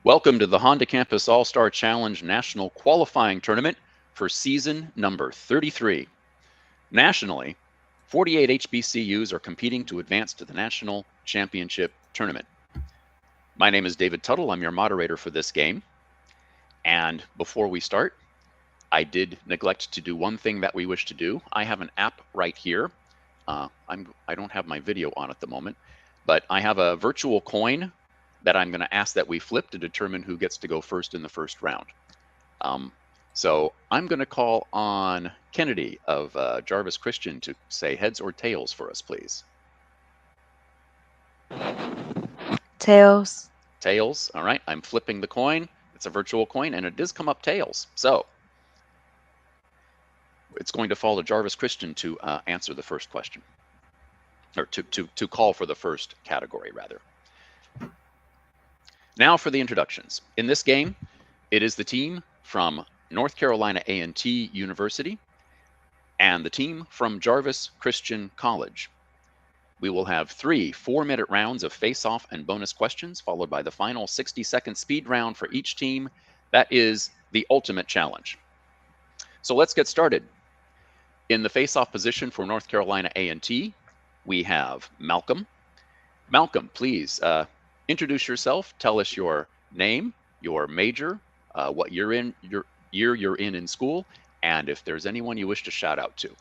Welcome to the Honda Campus All-Star Challenge National Qualifying Tournament for season number 33. Nationally, 48 HBCUs are competing to advance to the National Championship Tournament. My name is David Tuttle. I'm your moderator for this game. And before we start, I did neglect to do one thing that we wish to do. I have an app right here. I don't have my video on at the moment, but I have a virtual coin that I'm going to ask that we flip to determine who gets to go first in the first round. So I'm going to call on Kennedy of Jarvis Christian to say heads or tails for us, please. Tails. Tails. All right. I'm flipping the coin. It's a virtual coin, and it does come up tails. So it's going to fall to Jarvis Christian to answer the first question, or to call for the first category, rather. Now for the introductions. In this game, it is the team from North Carolina A&T University and the team from Jarvis Christian College. We will have 3 4-minute rounds of face-off and bonus questions, followed by the final 60-second speed round for each team. That is the ultimate challenge. So let's get started. In the face-off position for North Carolina A&T, we have Malcolm. Malcolm, please introduce yourself. Tell us your name, your major, what year you're in school, and if there's anyone you wish to shout out to.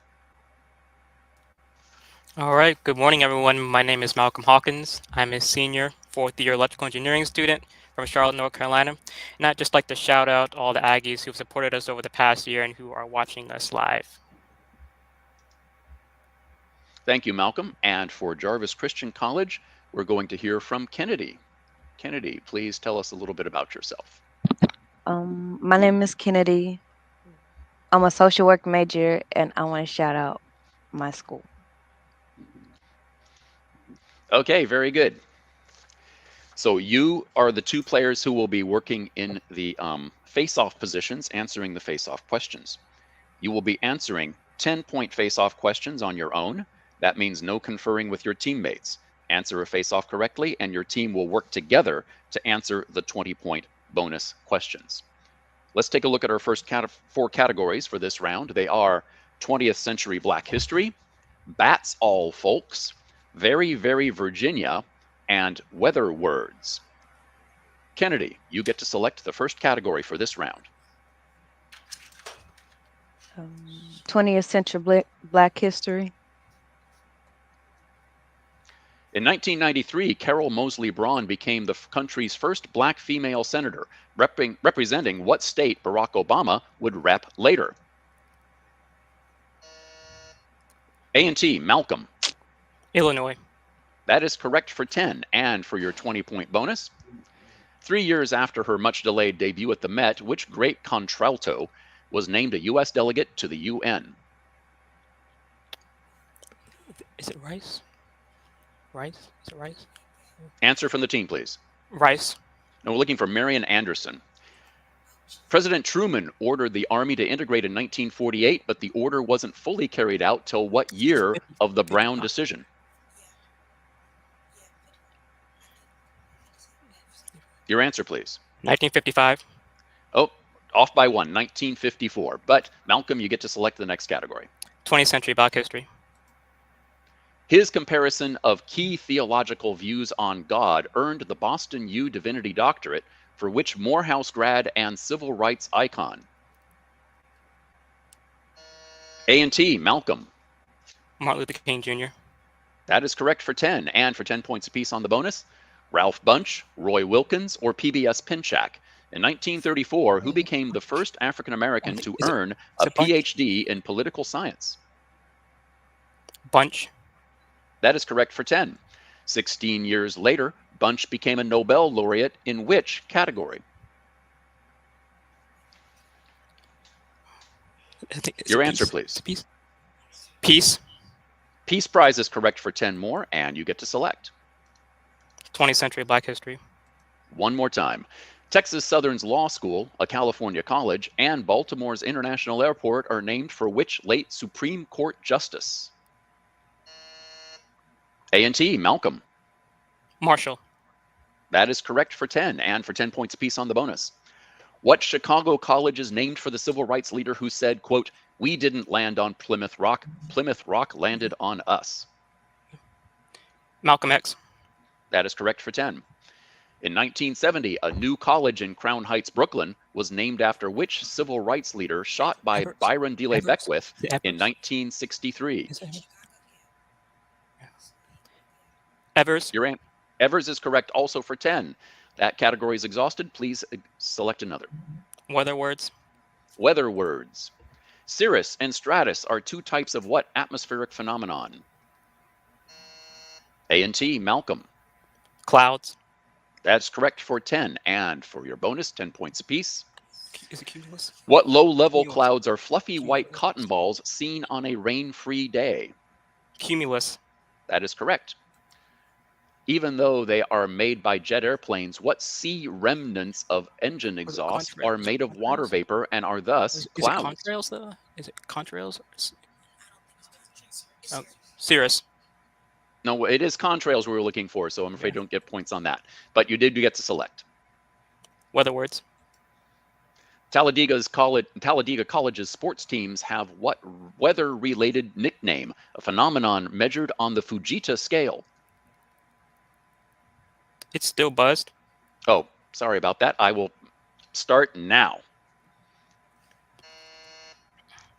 All right. Good morning, everyone. My name is Malcolm Hawkins. I'm a senior, fourth-year electrical engineering student from Charlotte, North Carolina. And I'd just like to shout out all the Aggies who've supported us over the past year and who are watching us live. Thank you, Malcolm. And for Jarvis Christian College, we're going to hear from Kennedy. Kennedy, please tell us a little bit about yourself. My name is Kennedy. I'm a social work major, and I want to shout out my school. Okay, very good. So you are the 2 players who will be working in the face-off positions, answering the face-off questions. You will be answering 10-point face-off questions on your own. That means no conferring with your teammates. Answer a face-off correctly, and your team will work together to answer the 20-point bonus questions. Let's take a look at our first 4 categories for this round. They are 20th century Black history, Bats All Folks, Very, Very Virginia, and weather words. Kennedy, you get to select the first category for this round. 20th century Black history. In 1993, Carol Moseley Braun became the country's first Black female senator, representing what state Barack Obama would rep later. A&T, Malcolm. Illinois. That is correct for 10, and for your 20-point bonus. 3 years after her much-delayed debut at the Met, which great contralto was named a U.S. delegate to the UN? Is it Rice? Rice? Is it Rice? Answer from the team, please. Rice. No, we're looking for Marian Anderson. President Truman ordered the Army to integrate in 1948, but the order wasn't fully carried out till what year of the Brown decision? Your answer, please. 1955. Oh, off by 1, 1954. But Malcolm, you get to select the next category. 20th century Black history. His comparison of key theological views on God earned the Boston U Divinity Doctorate for which Morehouse grad and civil rights icon? A&T, Malcolm. Martin Luther King Jr. That is correct for 10, and for 10 points apiece on the bonus. Ralph Bunche, Roy Wilkins, or PBS Pinchak. In 1934, who became the first African American to earn a PhD in political science? Bunche. That is correct for 10. 16 years later, Bunche became a Nobel laureate in which category? Your answer, please. Peace. Peace. Peace Prize is correct for 10 more, and you get to select. 20th century Black history. One more time. Texas Southern's Law School, a California college, and Baltimore's International Airport are named for which late Supreme Court justice? A&T, Malcolm. Marshall. That is correct for 10, and for 10 points apiece on the bonus. What Chicago college is named for the civil rights leader who said, quote, "We didn't land on Plymouth Rock. Plymouth Rock landed on us"? Malcolm X. That is correct for 10. In 1970, a new college in Crown Heights, Brooklyn, was named after which civil rights leader shot by Evers. Byron DeLay Evers. Beckwith Is it in Evers? 1963? Is it Evers? Evers is correct also for 10. That category is exhausted. Please select another. Weather words. Weather words. Cirrus and stratus are two types of what atmospheric phenomenon? A and T, Malcolm. Clouds. That's correct for 10. And for your bonus, 10 points apiece. Is it cumulus? What low-level Cumulus. clouds are fluffy white cotton balls seen on a rain-free day? Cumulus. That is correct. Even though they are made by jet airplanes, what sea remnants of engine exhaust are made of water vapor and are thus clouds? Is it contrails, though? Is it contrails? Cirrus. No, it is contrails we were looking for, so I'm afraid you don't get points on that. But you did get to select. Weather words. Talladega College's sports teams have what weather-related nickname, a phenomenon measured on the Fujita scale? It's still buzzed. Oh, sorry about that. I will start now.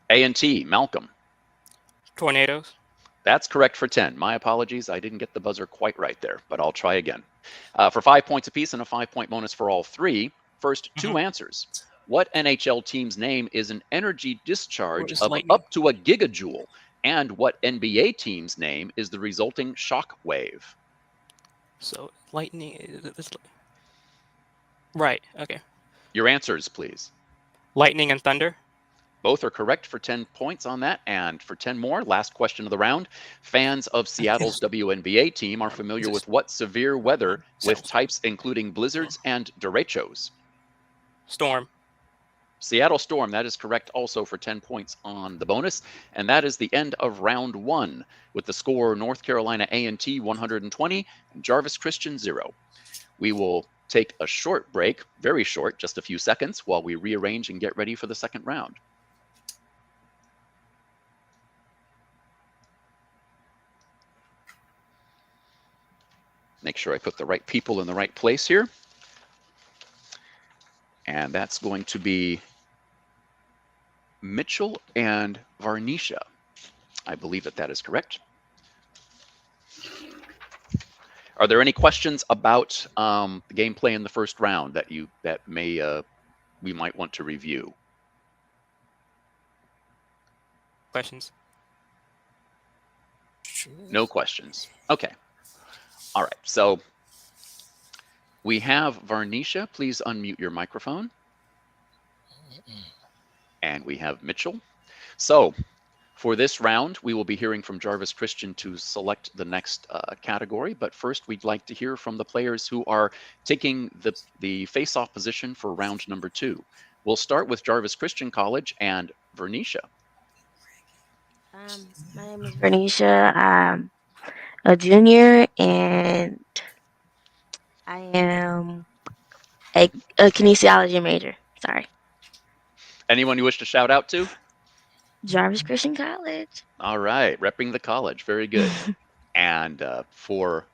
A and T, Malcolm. Tornadoes. That's correct for 10. My apologies. I didn't get the buzzer quite right there, but I'll try again. For 5 points apiece and a 5-point bonus for all three. First, two answers. What NHL team's name is an energy discharge of up to a gigajoule? And what NBA team's name is the resulting shock wave? So lightning. Right. Okay. Your answers, please. Lightning and thunder. Both are correct for 10 points on that. And for 10 more, last question of the round. Fans of Seattle's WNBA team are familiar with what severe weather with types including blizzards and derechos? Storm. Seattle Storm, that is correct also for 10 points on the bonus. And that is the end of round one with the score North Carolina A&T 120 and Jarvis Christian 0. We will take a short break, very short, just a few seconds, while we rearrange and get ready for the second round. Make sure I put the right people in the right place here. And that's going to be Mitchell and Varnisha. I believe that is correct. Are there any questions about the gameplay in the first round that we might want to review? Questions? No questions. Okay. All right. So we have Varnisha. Please unmute your microphone. And we have Mitchell. So for this round, we will be hearing from Jarvis Christian to select the next category. But first, we'd like to hear from the players who are taking the face-off position for round number 2. We'll start with Jarvis Christian College and Varnisha. My name is Vernisha. I'm a junior, and I am a kinesiology major. Sorry. Anyone you wish to shout out to? Jarvis Christian College. All right, repping the college. Very good. And for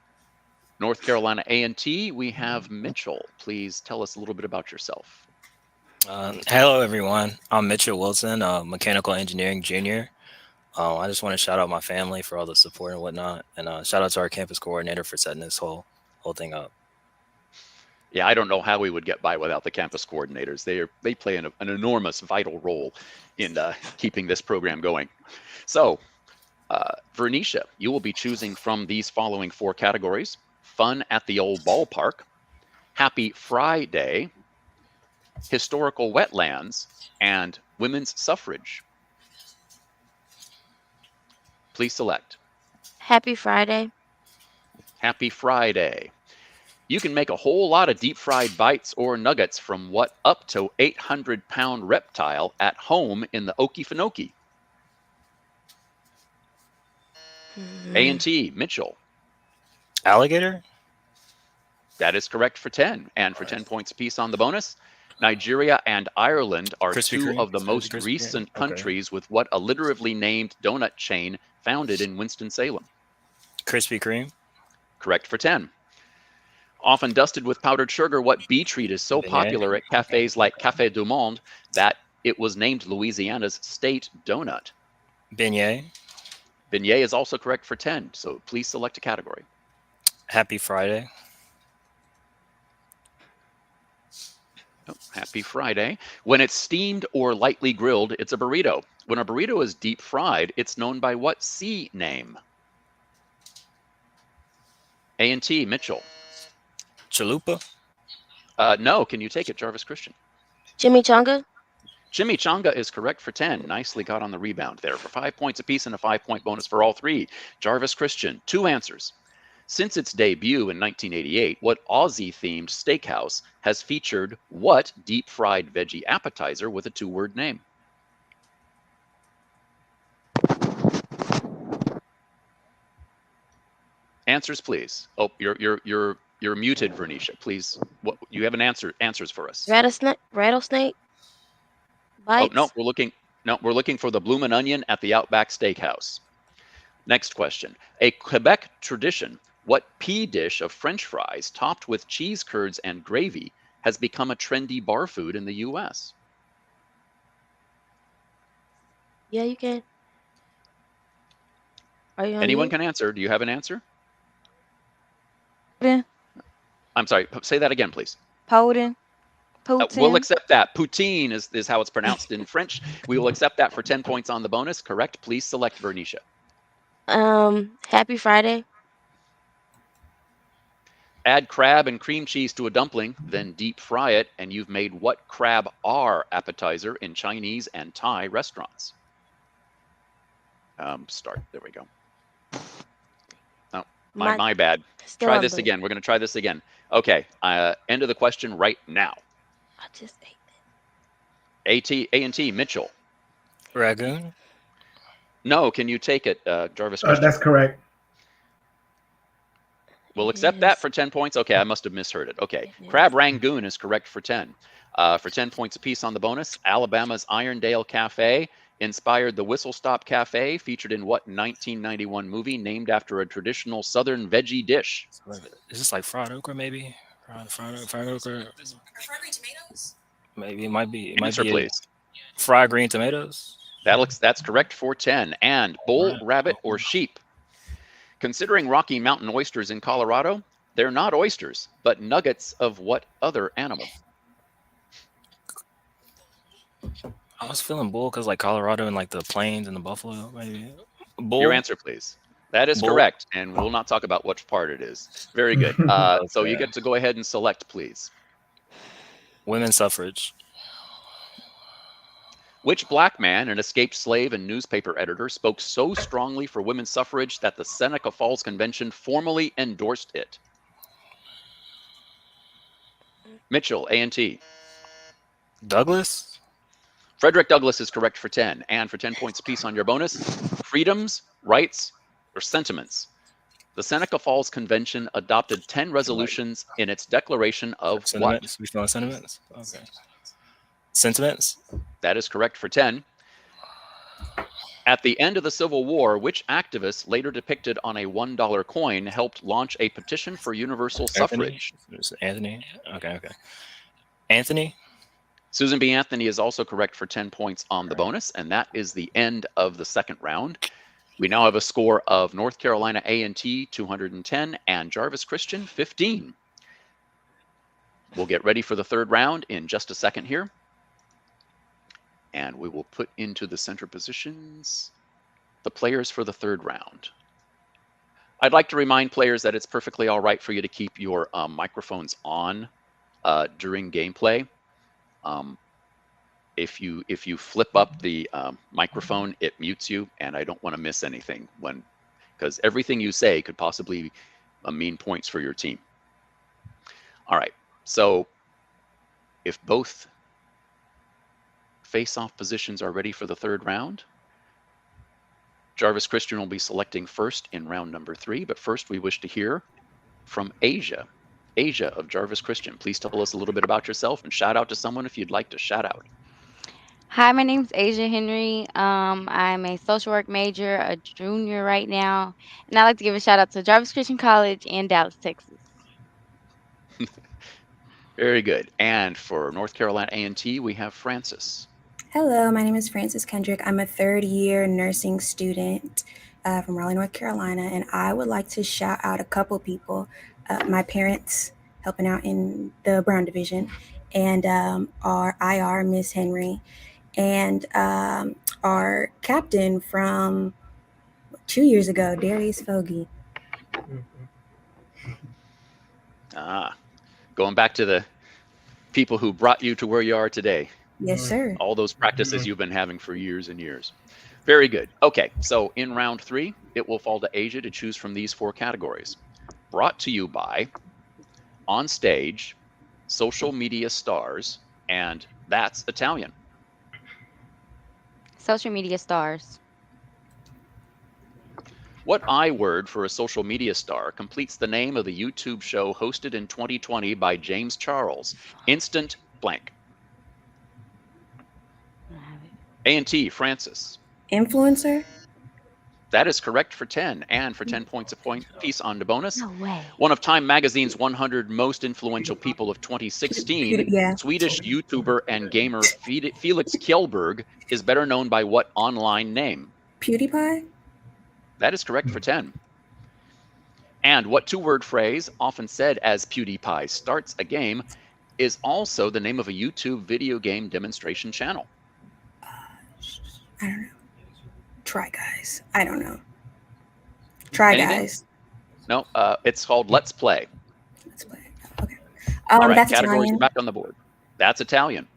North Carolina A&T, we have Mitchell. Please tell us a little bit about yourself. Hello, everyone. I'm Mitchell Wilson, a mechanical engineering junior. I just want to shout out my family for all the support and whatnot, and shout out to our campus coordinator for setting this whole thing up. Yeah, I don't know how we would get by without the campus coordinators. They play an enormous, vital role in keeping this program going. So, Vernisha, you will be choosing from these following 4 categories: fun at the old ballpark, Happy Friday, historical wetlands, and women's suffrage. Please select. Happy Friday. Happy Friday. You can make a whole lot of deep fried bites or nuggets from what up to 800-pound reptile at home in the Okefenokee? A&T, Mitchell. Alligator? That is correct for 10. And for 10 points apiece on the bonus, Nigeria and Ireland are Krispy two Kreme? of the Is it most Krispy Kreme? recent Okay. countries with what alliteratively named donut chain founded in Winston-Salem. Krispy Kreme? Correct for 10. Often dusted with powdered sugar, what bee treat is so Beignet? popular at cafes like Café du Monde that it was named Louisiana's state donut? Beignet? Beignet is also correct for 10, so please select a category. Happy Friday? Oh, happy Friday. When it's steamed or lightly grilled, it's a burrito. When a burrito is deep fried, it's known by what sea name? A&T, Mitchell. Chalupa? No, can you take it, Jarvis Christian? Chimichanga? Chimichanga is correct for 10. Nicely got on the rebound there for 5 points apiece and a 5-point bonus for all three. Jarvis Christian, 2 answers. Since its debut in 1988, what Aussie-themed steakhouse has featured what deep-fried veggie appetizer with a 2-word name? Answers, please. Oh, you're muted, Vernicia. Please, what you have answers for us? Rattlesnake? Oh Bites? no, we're looking for the Bloomin' Onion at the Outback Steakhouse. Next question. A Quebec tradition, what pea dish of French fries topped with cheese curds and gravy has become a trendy bar food in the U.S.? Yeah, you can. Are you on Anyone mute? can answer. Do you have an answer? Pudding. I'm sorry, say that again, please. Pudding. We'll Poutine. accept that. Poutine is how it's pronounced in French. We will accept that for 10 points on the bonus. Correct. Please select Vernicia. Happy Friday? Add crab and cream cheese to a dumpling, then deep fry it, and you've made what crab R appetizer in Chinese and Thai restaurants? Start. There we go. Oh, my bad. Still Try on this blue. again. We're going to try this again. Okay. End of the question right now. I just ate A&T, Mitchell. Ragoon? No, can you take it, Jarvis? That's correct. We'll accept that for 10 points. Okay, I must have misheard it. Okay, Crab Rangoon is correct for 10. For 10 points apiece on the bonus, Alabama's Irondale Cafe inspired the Whistle Stop Cafe, featured in what 1991 movie named after a traditional Southern veggie dish? Is this like fried okra, maybe? Fried okra? Fried green tomatoes? Maybe it might be. Answer, please. Fried green tomatoes? That's correct for 10. And bull, rabbit, or sheep? Considering Rocky Mountain oysters in Colorado, they're not oysters, but nuggets of what other animal? I was feeling bull because like Colorado and like the plains and the buffalo, maybe. Bull? Your answer, please. That is correct, and we'll not talk about which part it is. Very good. So you get to go ahead and select, please. Women's suffrage. Which black man, an escaped slave and newspaper editor, spoke so strongly for women's suffrage that the Seneca Falls Convention formally endorsed it? Mitchell, A&T. Douglas? Frederick Douglass is correct for 10. And for 10 points apiece on your bonus, freedoms, rights, or sentiments. The Seneca Falls Convention adopted 10 resolutions in its declaration of sentiments. What? We feeling sentiments? Okay. Sentiments? That is correct for 10. At the end of the Civil War, which activist, later depicted on a $1 coin, helped launch a petition for universal suffrage? Anthony? Okay. Anthony? Susan B. Anthony is also correct for 10 points on the bonus, and that is the end of the second round. We now have a score of North Carolina A&T 210 and Jarvis Christian 15. We'll get ready for the third round in just a second here. And we will put into the center positions the players for the third round. I'd like to remind players that it's perfectly all right for you to keep your microphones on during gameplay. If you flip up the microphone, it mutes you, and I don't want to miss anything because everything you say could possibly mean points for your team. All right, so if both face-off positions are ready for the third round, Jarvis Christian will be selecting first in round number 3, but first we wish to hear from Asia. Asia of Jarvis Christian. Please tell us a little bit about yourself and shout out to someone if you'd like to shout out. Hi, my name's Asia Henry. I'm a social work major, a junior right now, and I'd like to give a shout out to Jarvis Christian College in Dallas, Texas. Very good. And for North Carolina A&T, we have Francis. Hello, my name is Frances Kendrick. I'm a third-year nursing student from Raleigh, North Carolina, and I would like to shout out a couple people. My parents helping out in the Brown Division, and our IR, Miss Henry, and our captain from 2 years ago, Darius Fogarty. Going back to the people who brought you to where you are today. Yes, sir. All those practices you've been having for years and years. Very good. Okay, so in round 3, it will fall to Asia to choose from these 4 categories. Brought to you by On Stage, Social Media Stars, and That's Italian. Social media stars. What I word for a social media star completes the name of the YouTube show hosted in 2020 by James Charles? Instant blank. A&T, Francis. Influencer? That is correct for 10, and for 10 points a point piece on the bonus. No way. One of Time Magazine's 100 most influential people of 2016, Yeah. Swedish YouTuber and gamer Felix Kjellberg is better known by what online name? PewDiePie? That is correct for 10. And what 2-word phrase, often said as PewDiePie starts a game, is also the name of a YouTube video game demonstration channel? I don't know. Try Guys. I don't know. Try Anything? Guys. No, it's called Let's Play. Let's play. Okay. All right, That's categories Italian. are back on the board. That's Italian.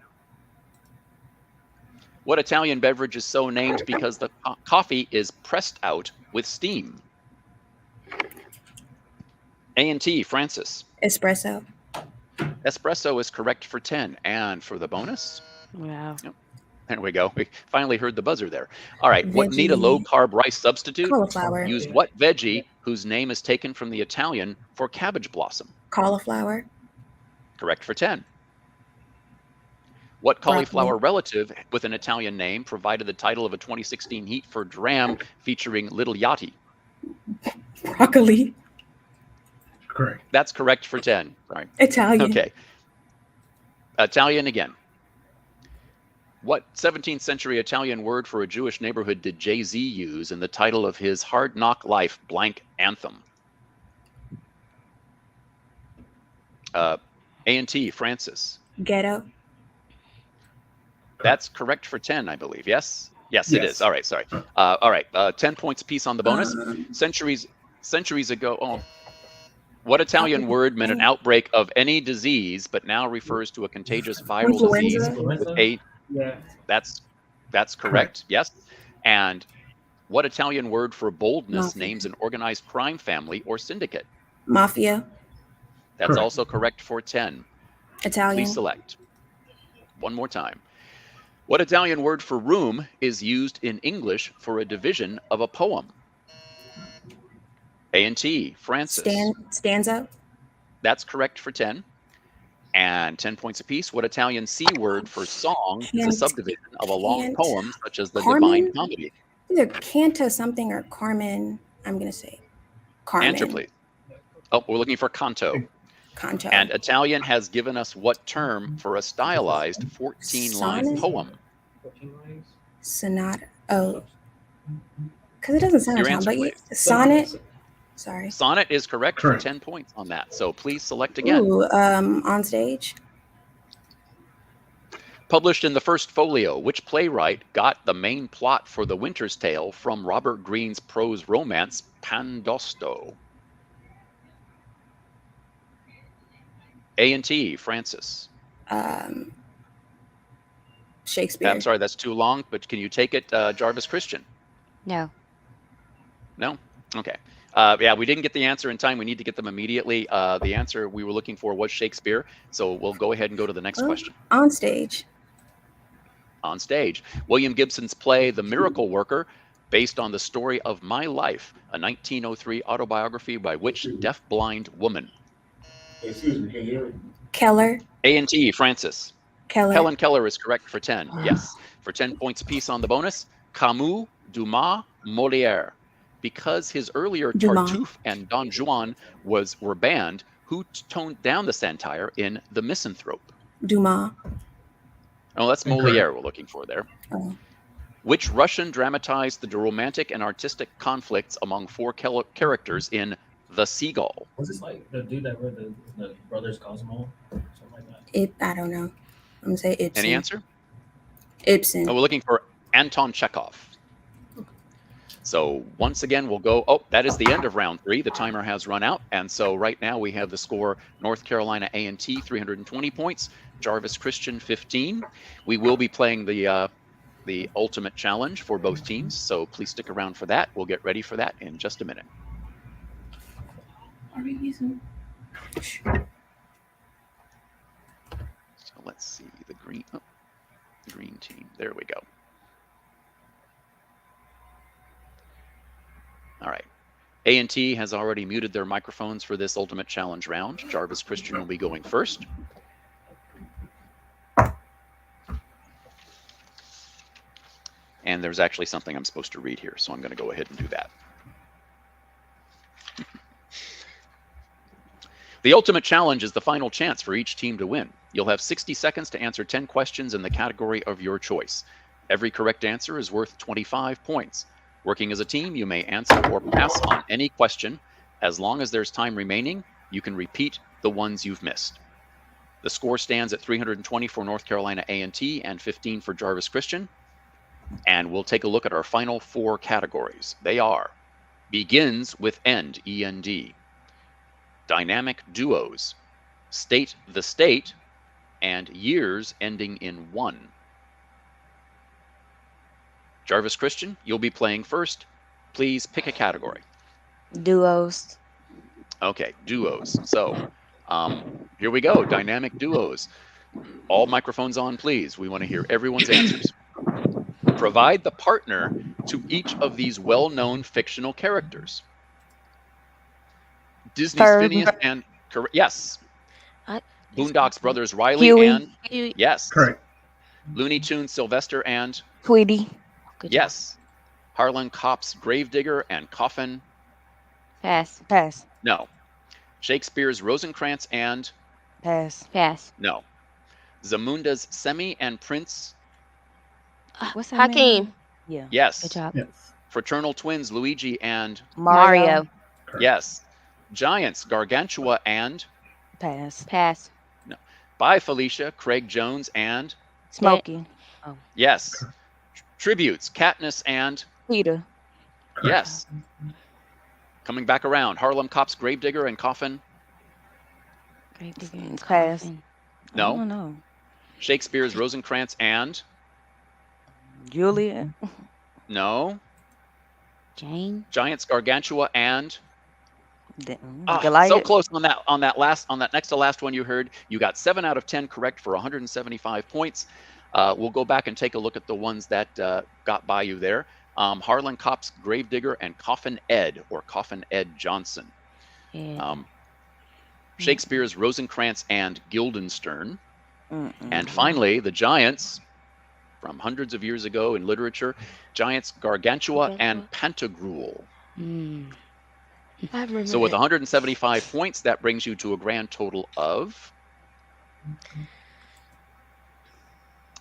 What Italian beverage is so named because the coffee is pressed out with steam? A&T, Francis. Espresso. Espresso is correct for 10. And for the bonus? Wow. There we go. We finally heard the buzzer there. All right. What Veggie. need a low-carb rice substitute? Cauliflower. Use what veggie whose name is taken from the Italian for cabbage blossom? Cauliflower. Correct for 10. What cauliflower relative with an Italian name provided the title of a 2016 Heat for Dram featuring Little Yachty? Broccoli. Correct. That's correct for 10. Sorry. Italian. Okay. Italian again. What 17th century Italian word for a Jewish neighborhood did Jay-Z use in the title of his Hard Knock Life blank anthem? A&T, Francis. Ghetto. That's correct for 10, I believe. Yes? Yes, it Yes. is. All right, sorry. All right, 10 points apiece on the bonus. Centuries ago, what Italian word meant an outbreak of any disease, but now refers to a contagious viral disease? Influenza? Yeah. That's correct. Yes. And what Italian word for boldness Mafia. names an organized crime family or syndicate? Mafia. That's Correct. also correct for 10. Italian. Please select. One more time. What Italian word for room is used in English for a division of a poem? A&T, Francis. Stanza. That's correct for 10. And 10 points apiece. What Italian C word for song is a Cant- subdivision of a long cant- poem such as the Carmen? Divine Comedy? Either Canta something or Carmen. I'm going to say Carmen. Answer, please. Oh, we're looking for canto. Canto. And Italian has given us what term for a stylized 14-line Sonnet? poem? Sonata. Oh. Because it doesn't sound Your Italian, answer, but please. sonnet. Sorry. Sonnet is correct for Correct. 10 points on that. So please select again. Ooh, On Stage. Published in the first folio, which playwright got the main plot for The Winter's Tale from Robert Greene's prose romance Pandosto? A&T, Francis. Shakespeare. I'm sorry, that's too long, but can you take it, Jarvis Christian? No. No? Okay. Yeah, we didn't get the answer in time. We need to get them immediately. The answer we were looking for was Shakespeare. So we'll go ahead and go to the next question. On Stage. On Stage, William Gibson's play The Miracle Worker, based on the story of my life, a 1903 autobiography by which deaf-blind woman? Excuse me, can you hear me? Keller. A&T, Francis. Keller. Helen Keller is correct for 10. Yes. For 10 points apiece on the bonus. Camus, Dumas, Molière. Because his earlier Dumas. Tartuffe and Don Juan were banned, who toned down the satire in The Misanthrope? Dumas. Oh, that's Molière we're looking for there. Oh. Which Russian dramatized the romantic and artistic conflicts among four characters in The Seagull? Was this like the dude that read the Brothers Cosmo? Something like that? I don't know. I'm gonna say Ibsen. Any answer? Ibsen. Oh, we're looking for Anton Chekhov. So once again, we'll go. Oh, that is the end of round 3. The timer has run out. And so right now we have the score North Carolina A&T 320 points, Jarvis Christian 15. We will be playing the ultimate challenge for both teams. So please stick around for that. We'll get ready for that in just a minute. Are we using? So let's see the green team. There we go. All right. A&T has already muted their microphones for this ultimate challenge round. Jarvis Christian will be going first. And there's actually something I'm supposed to read here, so I'm going to go ahead and do that. The ultimate challenge is the final chance for each team to win. You'll have 60 seconds to answer 10 questions in the category of your choice. Every correct answer is worth 25 points. Working as a team, you may answer or pass on any question. As long as there's time remaining, you can repeat the ones you've missed. The score stands at 320 for North Carolina A&T and 15 for Jarvis Christian. And we'll take a look at our final 4 categories. They are begins with end, E-N-D, dynamic duos, state the state, and years ending in 1. Jarvis Christian, you'll be playing first. Please pick a category. Duos. Okay, duos. So here we go, dynamic duos. All microphones on, please. We want to hear everyone's answers. Provide the partner to each of these well-known fictional characters. Disney's Phineas and... Yes. Boondocks Brothers Riley Huey. and... Yes. Correct. Looney Tunes Sylvester and... Tweety. Yes. Harlan Copp's Gravedigger and Coffin. Pass. Pass. No. Shakespeare's Rosencrantz and... Pass. Pass. No. Zamunda's Semi and Prince. What's that Hakeem. name? Yeah. Yes. Good job. Yes. Fraternal Twins Luigi and... Mario. Correct. Yes. Giants Gargantua and... Pass. Pass. No. Bye Felicia, Craig Jones and... Smokey. Yes. Tributes Katniss and... Peter. Yes. Coming back around, Harlem Copp's Gravedigger and Coffin. Pass. No. I don't know. Shakespeare's Rosencrantz and... Juliet. No. Jane. Giants Gargantua and... Goliath. So close on that next to last one you heard. You got 7 out of 10 correct for 175 points. We'll go back and take a look at the ones that got by you there. Harlan Copp's Gravedigger and Coffin Ed, or Coffin Ed Johnson. Yeah. Shakespeare's Rosencrantz and Guildenstern. And finally, the Giants, from hundreds of years ago in literature, Giants Gargantua and Pantagruel. I remember So with that. 175 points, that brings you to a grand total of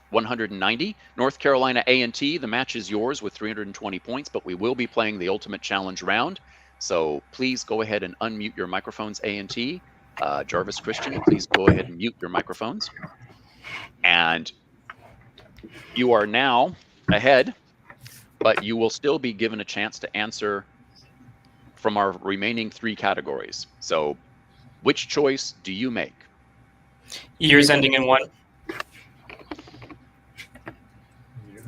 190. North Carolina A&T, the match is yours with 320 points, but we will be playing the ultimate challenge round. So please go ahead and unmute your microphones, A&T. Jarvis Christian, please go ahead and mute your microphones. And you are now ahead, but you will still be given a chance to answer from our remaining 3 categories. So which choice do you make? Years ending in 1.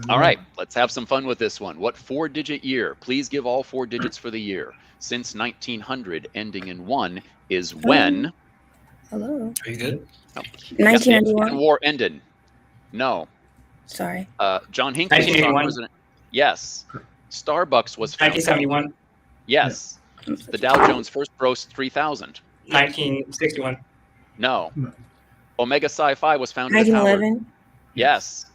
All right, let's have some fun with this one. What 4-digit year, please give all 4 digits for the year, since 1900 ending in 1 is when... Hello. Are you good? Oh. 1991. War ended. No. Sorry. John Hinckley was our 1981. president. Yes. Starbucks was founded. 1971. Yes. The Dow Jones first grossed 3,000. 1961. No. No. Omega Psi Phi was founded at Howard. 1911. Yes.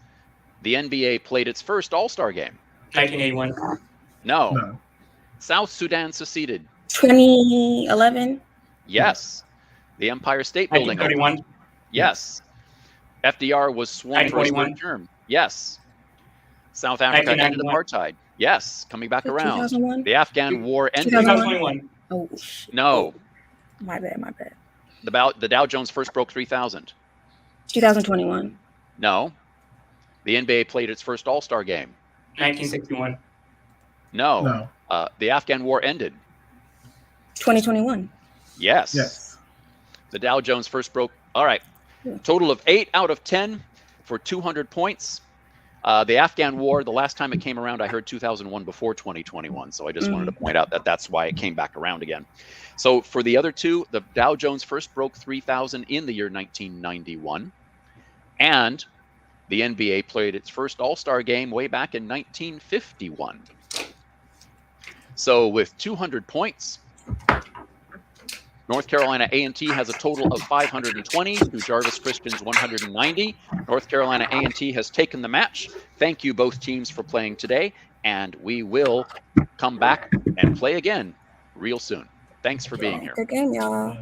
The NBA played its first All-Star game. 1981. No. No. South Sudan seceded. 2011. Yes. The Empire State Building opened. 1931. Yes. FDR was sworn for his 1941. third term. Yes. South Africa ended 1991. apartheid. Yes. Coming back around. 2001. The Afghan War ended. 2021. Oh, shit. No. My bad, my bad. The Dow Jones first broke 3,000. 2021. No. The NBA played its first All-Star game. 1961. No. No. The Afghan War ended. 2021. Yes. Yes. The Dow Jones first broke. All right. Yeah. Total of 8 out of 10 for 200 points. The Afghan War, the last time it came around, I heard 2001 before 2021. So I just wanted to point out that that's why it came back around again. So for the other two, the Dow Jones first broke 3,000 in the year 1991. And the NBA played its first All-Star game way back in 1951. So with 200 points, North Carolina A&T has a total of 520 through Jarvis Christian's 190. North Carolina A&T has taken the match. Thank you both teams for playing today, and we will come back and play again real soon. Thanks for being here. Good game, y'all.